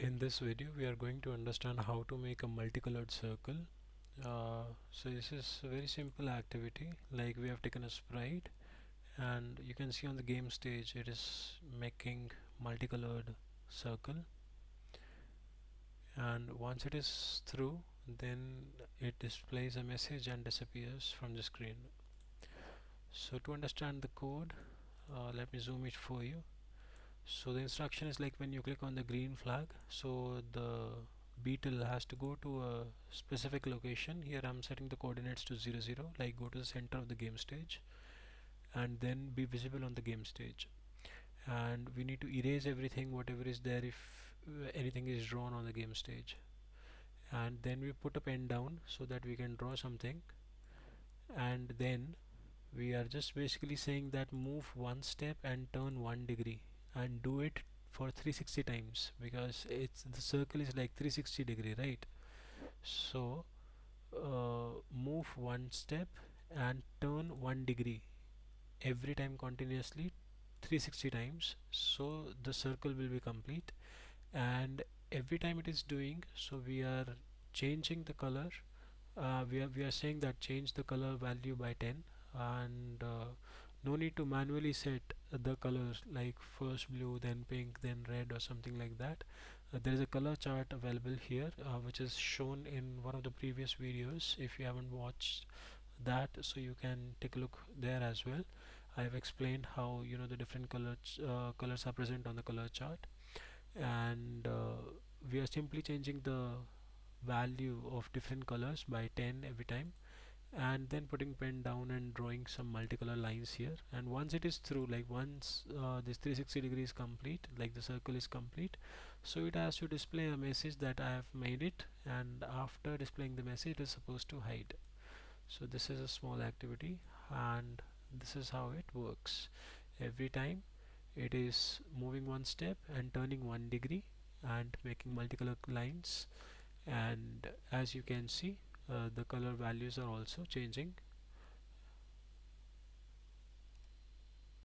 In this video we are going to understand how to make a multicolored circle. So this is a very simple activity. Like, we have taken a sprite and you can see on the game stage it is making multicolored circle, and once it is through, then it displays a message and disappears from the screen. So to understand the code, let me zoom it for you. So the instruction is like, when you click on the green flag, so the beetle has to go to a specific location. Here I'm setting the coordinates to 0 0, like go to the center of the game stage and then be visible on the game stage. And we need to erase everything whatever is there if anything is drawn on the game stage. And then we put a pen down so that we can draw something, and then we are just basically saying that move one step and turn 1 degree and do it for 360 times, because it's the circle is like 360-degree, right? So move one step and turn 1 degree every time continuously 360 times, so the circle will be complete. And every time it is doing so, we are changing the color. We are saying that change the color value by 10, and no need to manually set the colors, like first blue, then pink, then red, or something like that. There is a color chart available here, which is shown in one of the previous videos. If you haven't watched that, so you can take a look there as well. I have explained how the different colors are present on the color chart. And we are simply changing the value of different colors by 10 every time, and then putting pen down and drawing some multicolor lines here. And once it is through, like once this 360 degrees complete, like the circle is complete, so it has to display a message that I have made it, and after displaying the message it is supposed to hide. So this is a small activity, and this is how it works. Every time it is moving one step and turning 1 degree and making multicolor lines. And as you can see, the color values are also changing